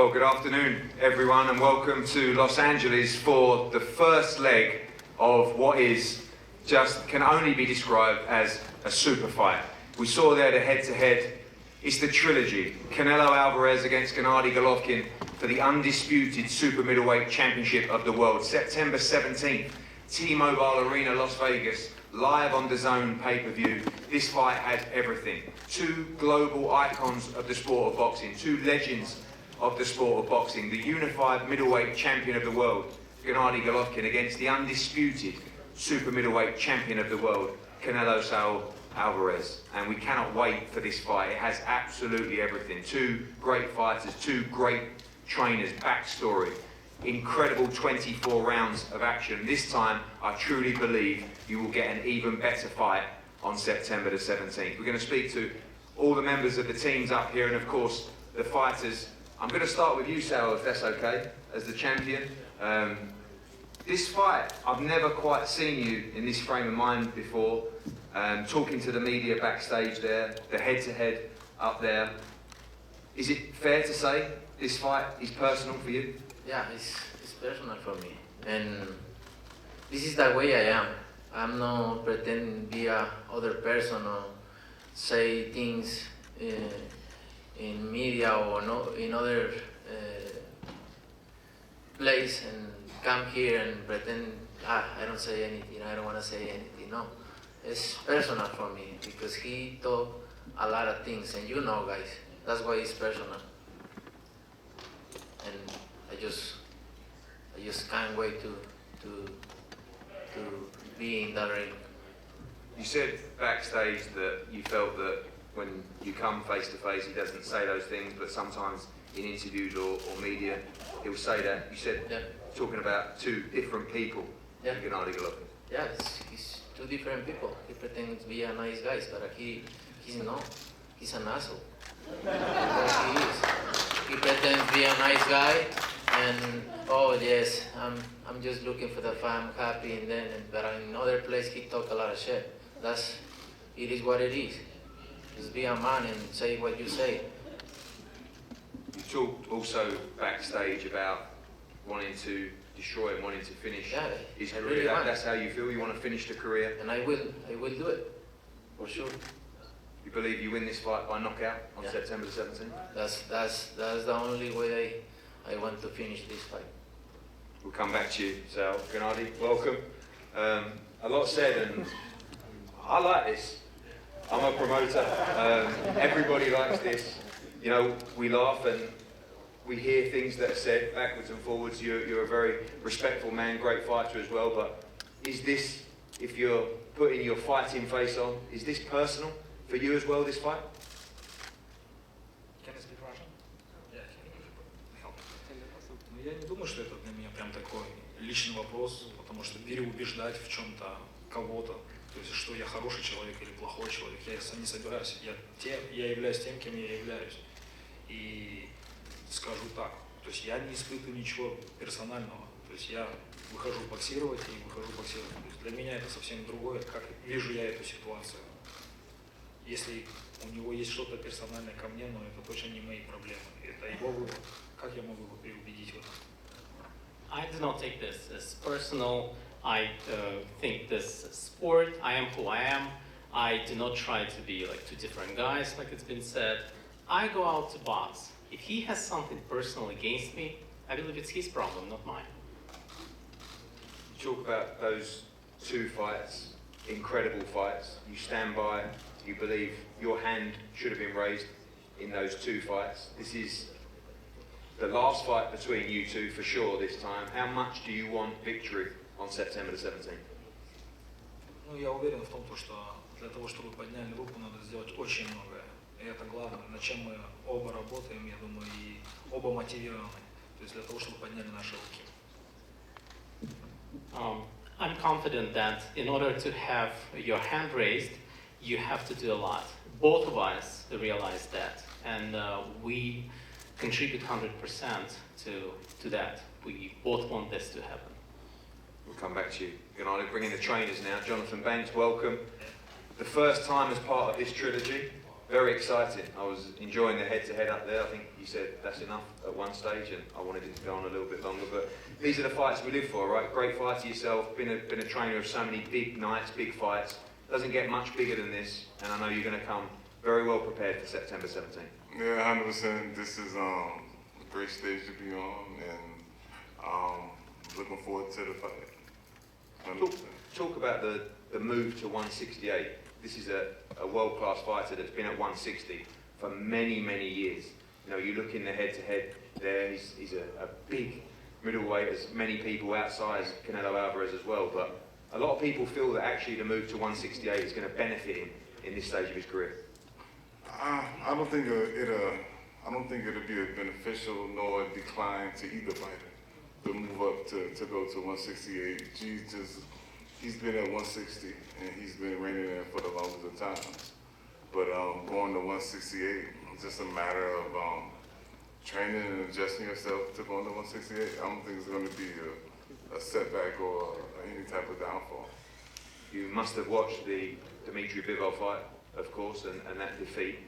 Well, good afternoon, everyone, and welcome to Los Angeles for the first leg of what can only be described as a super fight. We saw there the head-to-head. It's the trilogy. Canelo Álvarez against Gennady Golovkin for the undisputed super middleweight championship of the world. September 17th, T-Mobile Arena, Las Vegas, live on DAZN pay-per-view. This fight has everything. Two global icons of the sport of boxing, two legends of the sport of boxing, the unified middleweight champion of the world, Gennady Golovkin, against the undisputed super middleweight champion of the world, Canelo Saúl Álvarez. And we cannot wait for this fight. It has absolutely everything. Two great fighters, two great trainers, backstory, incredible 24 rounds of action. This time, I truly believe you will get an even better fight on September the 17th. We're going to speak to all the members of the teams up here and, of course, the fighters. I'm going to start with you, Saúl, if that's okay, as the champion. This fight, I've never quite seen you in this frame of mind before. Talking to the media backstage there, the head-to-head up there. Is it fair to say this fight is personal for you? Yeah, it's personal for me. And this is the way I am. I'm not pretending to be a other person or say things in media or no, in other place and come here and pretend, I don't say anything, I don't want to say anything. No, it's personal for me because he taught a lot of things, and you know, guys, that's why it's personal. And I just can't wait to be in that ring. You said backstage that you felt that when you come face to face, he doesn't say those things, but sometimes in interviews or media, he'll say that. You said, yeah, talking about two different people, yeah, Gennady Golovkin. Yeah, he's two different people. He pretends to be a nice guy, but he's not. He's an asshole. That's what he is. He pretends to be a nice guy, and oh yes, I'm just looking for the fight, I'm happy, but in other place he talk a lot of shit. It is what it is. Just be a man and say what you say. You talked also backstage about wanting to destroy and wanting to finish his career. Really that's how you feel. You want to finish the career, and I will do it for sure. You believe you win this fight by knockout on September the 17th? That's the only way I want to finish this fight. We'll come back to you, Saúl. Gennady, welcome. A lot said, and I like this. I'm a promoter. Everybody likes this. You know, we laugh and we hear things that are said backwards and forwards. You're a very respectful man, great fighter as well. But is this, if you're putting your fighting face on, is this personal for you as well, this fight? Can I speak Russian? Yeah. Я не думаю, что это для меня прям такой личный вопрос, потому что переубеждать в чем-то кого-то, то есть что я хороший человек или плохой человек, я не собираюсь. Я являюсь тем, кем я являюсь. И скажу так, то есть я не испытываю ничего персонального. То есть я выхожу боксировать и выхожу боксировать. То есть для меня это совсем другое, как вижу я эту ситуацию. Если у него есть что-то персональное ко мне, но это точно не мои проблемы. Это его выбор. Как я могу его переубедить в этом? I do not take this as personal. I think this is sport. I am who I am. I do not try to be like two different guys, like it's been said. I go out to box. If he has something personal against me, I believe it's his problem, not mine. You talk about those two fights, incredible fights. You stand by, you believe your hand should have been raised in those two fights. This is the last fight between you two for sure this time. How much do you want victory on September the 17th? Ну, я уверен в том, что для того, чтобы подняли руку, надо сделать очень многое. И это главное, над чем мы оба работаем, я думаю, и оба мотивированы. То есть для того, чтобы подняли наши руки. I'm confident that in order to have your hand raised, you have to do a lot. Both of us realize that, and we contribute 100% to that. We both want this to happen. We'll come back to you. Gennady, bring in the trainers now. Jonathan Banks, welcome. The first time as part of this trilogy, Very exciting. I was enjoying the head-to-head up there. I think you said that's enough at one stage, and I wanted it to go on a little bit longer. But these are the fights we live for, right? Great fighter yourself. Been a trainer of so many big nights, big fights. Doesn't get much bigger than this, and I know you're going to come very well prepared for September 17th. Yeah, 100%. This is a great stage to be on, and looking forward to the fight. Talk about the move to 168. This is a world-class fighter that's been at 160 for many, many years. You know, you look in the head-to-head there, he's a big middleweight, as many people outside Canelo Álvarez as well, but a lot of people feel that actually the move to 168 is going to benefit him in this stage of his career. I don't think it'll be a beneficial nor a decline to either fighter to move up to go to 168. He's been at 160 and he's been reigning there for the longest of times. But going to 168, it's just a matter of training and adjusting yourself to going to 168. I don't think it's going to be a setback or any type of downfall. You must have watched the Dmitry Bivol fight, of course, and that defeat.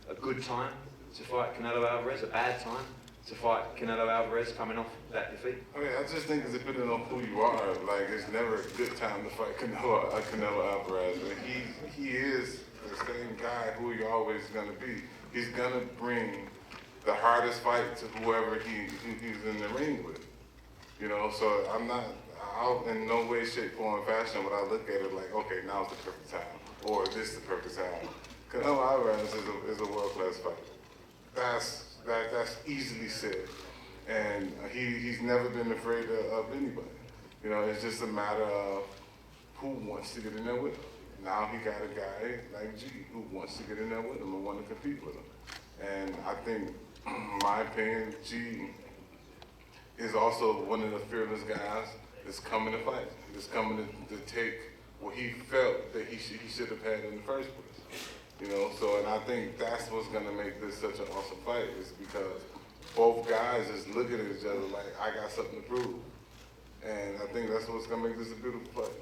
A good time to fight Canelo Álvarez, a bad time to fight Canelo Álvarez coming off that defeat? I mean, I just think it's depending on who you are. Like, it's never a good time to fight Canelo Álvarez. But he is the same guy who he always going to be. He's going to bring the hardest fight to whoever he's in the ring with. You know, so I'm not out in no way, shape, form, or fashion when I look at it like, okay, now's the perfect time, or this is the perfect time. Canelo Álvarez is a world-class fighter. That's easily said, and he's never been afraid of anybody. You know, it's just a matter of who wants to get in there with him. Now he got a guy like G who wants to get in there with him and want to compete with him. And I think, in my opinion, G is also one of the fearless guys that's coming to fight. That's coming to take what he felt that he should have had in the first place. You know, so, and I think that's what's going to make this such an awesome fight, is because both guys is looking at each other like, I got something to prove. And I think that's what's going to make this a beautiful fight.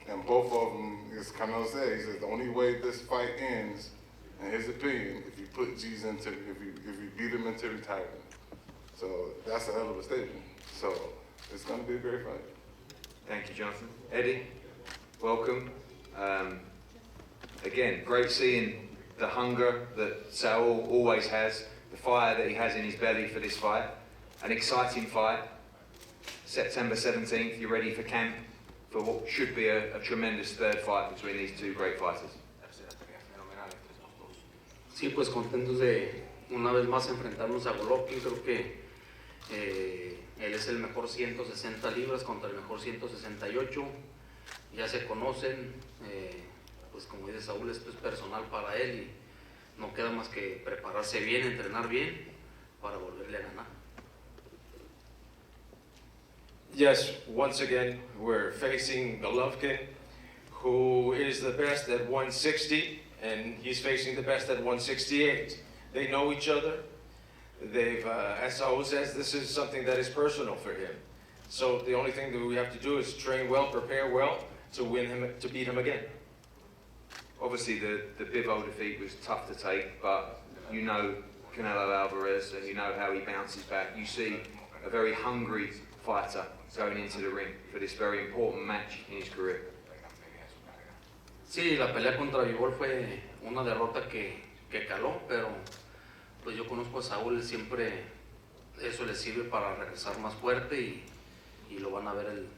And both of them, as Canelo said, he says the only way this fight ends, in his opinion, if you put G's into, if you beat him into retirement. So that's a hell of a statement. So it's going to be a great fight. Thank you, Jonathan. Eddie, welcome. Again, great seeing the hunger that Saúl always has, the fire that he has in his belly for this fight. An exciting fight. September 17th, you're ready for camp for what should be a tremendous third fight between these two great fighters. Sí, pues contentos de una vez más enfrentarnos a Golovkin. Creo que él es el mejor 160 libras contra el mejor 168. Ya se conocen. Pues como dice Saúl, esto es personal para él y no queda más que prepararse bien, entrenar bien para volverle a ganar. Yes, once again, we're facing Golovkin, who is the best at 160, and he's facing the best at 168. They know each other. They've, as Saúl says, this is something that is personal for him. So the only thing that we have to do is train well, prepare well to win him, to beat him again. Obviously, the Bivol defeat was tough to take, but you know Canelo Álvarez and you know how he bounces back. You see a very hungry fighter going into the ring for this very important match in his career. Sí, la pelea contra Bivol fue una derrota que caló, pero pues yo conozco a Saúl, siempre eso le sirve para regresar más fuerte y lo van a ver el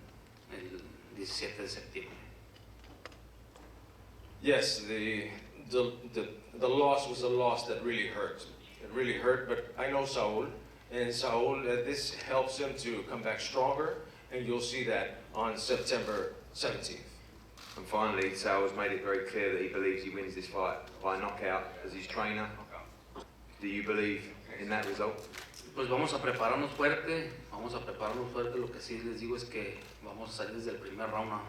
17 de septiembre. Yes, the loss was a loss that really hurt. It really hurt, but I know Saúl, and Saúl, this helps him to come back stronger, and you'll see that on September 17th. And finally, Saúl has made it very clear that he believes he wins this fight by knockout as his trainer. Do you believe in that result? Pues vamos a prepararnos fuerte. Lo que sí les digo es que vamos a salir desde el primer round a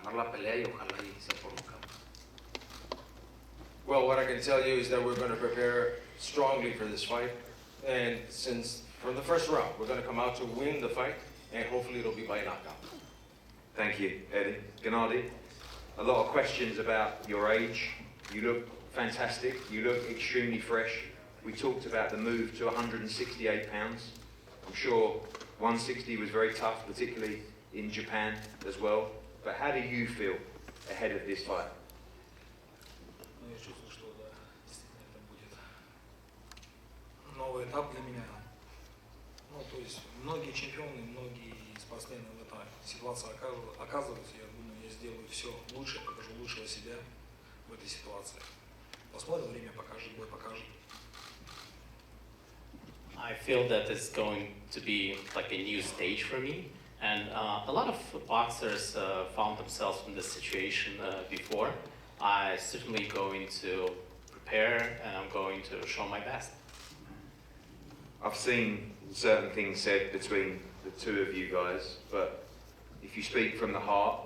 ganar la pelea y ojalá y sea por nocaut. Well, what I can tell you is that we're going to prepare strongly for this fight, and since from the first round, we're going to come out to win the fight, and hopefully it'll be by knockout. Thank you, Eddie. Gennady, a lot of questions about your age. You look fantastic. You look extremely fresh. We talked about the move to 168 pounds. I'm sure 160 was very tough, particularly in Japan as well. But how do you feel ahead of this fight? Ну, я чувствую, что да, действительно это будет новый этап для меня. Ну, то есть многие чемпионы, многие спортсмены в этой ситуации оказываются. Я думаю, я сделаю все лучше, покажу лучшего себя в этой ситуации. Посмотрим, время покажет, бой покажет. I feel that it's going to be like a new stage for me, and a lot of boxers found themselves in this situation before. I'm certainly going to prepare, and I'm going to show my best. I've seen certain things said between the two of you guys, but if you speak from the heart,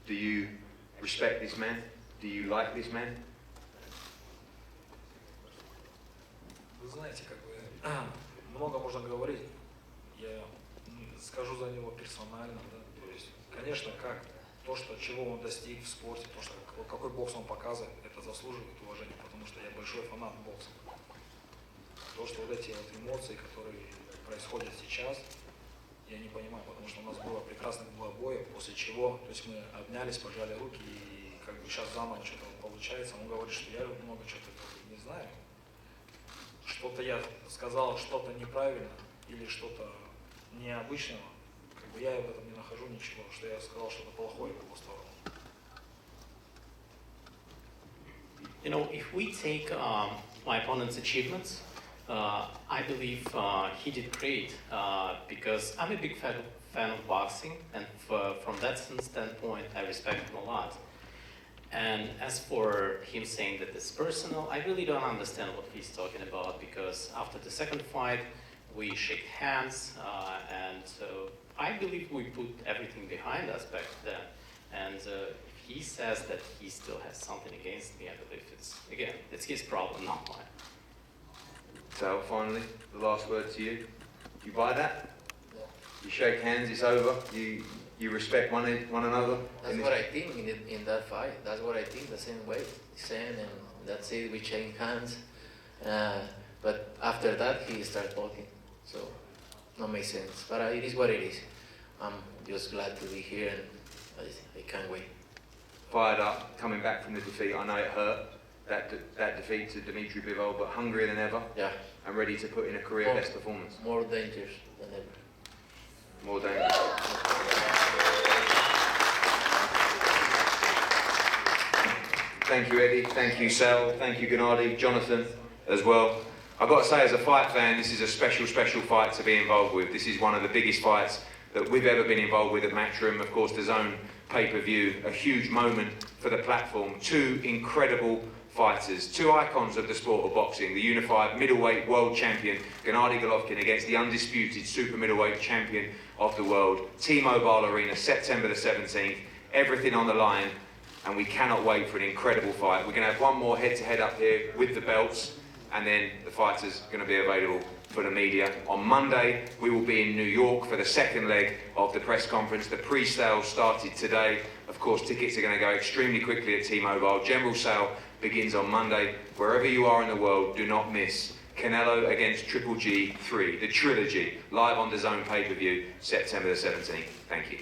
do you respect this man? Do you like this man? Вы знаете, как бы много можно говорить. Я скажу за него персонально, да. То есть, конечно, как то, что чего он достиг в спорте, то, что какой бокс он показывает, это заслуживает уважения, потому что я большой фанат бокса. То, что вот эти вот эмоции, которые происходят сейчас, я не понимаю, потому что у нас было прекрасных два боя, после чего, то есть мы обнялись, пожали руки, и как бы сейчас заново что-то получается. Он говорит, что я много чего-то не знаю. Что-то я сказал, что-то неправильно или что-то необычного. Как бы я в этом не нахожу ничего, что я сказал что-то плохое в его сторону. You know, if we take my opponent's achievements, I believe he did great because I'm a big fan of boxing, and from that standpoint, I respect him a lot. And as for him saying that it's personal, I really don't understand what he's talking about, because after the second fight, we shake hands, and I believe we put everything behind us back then. And if he says that he still has something against me, I believe it's his problem, not mine. So finally, the last word to you. You buy that? You shake hands, it's over. You respect one another. That's what I think in that fight. That's what I think the same way. Same, and that's it. We shake hands. But after that, he started talking. So, not make sense. But it is what it is. I'm just glad to be here, and I can't wait. Fired up, coming back from the defeat. I know it hurt, that defeat to Dmitry Bivol, but hungrier than ever. Yeah. And ready to put in a career best performance. More dangerous than ever. More dangerous. Thank you, Eddie. Thank you, Saúl. Thank you, Gennady, Jonathan, as well. I've got to say, as a fight fan, this is a special fight to be involved with. This is one of the biggest fights that we've ever been involved with at Matchroom. Of course, DAZN pay-per-view, a huge moment for the platform. Two incredible fighters, two icons of the sport of boxing, the unified middleweight world champion Canelo y Golovkin against the undisputed super middleweight champion of the world. T-Mobile Arena, September the 17th, everything on the line, and we cannot wait for an incredible fight. We're going to have one more head-to-head up here with the belts, and then the fighters are going to be available for the media. On Monday, we will be in New York for the second leg of the press conference. The pre-sale started today. Of course, tickets are going to go extremely quickly at T-Mobile. General sale begins on Monday. Wherever you are in the world, do not miss Canelo against Triple G 3, the trilogy, live on DAZN pay-per-view, September the 17th. Thank you.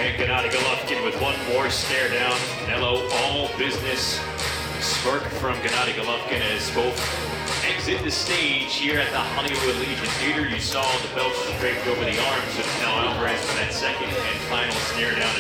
And Gennady Golovkin with one more stare down. Canelo, all business. Smirk from Gennady Golovkin as both exit the stage here at the Hollywood Legion Theater. You saw the belts draped over the arms of Canelo Álvarez for that second and final stare down.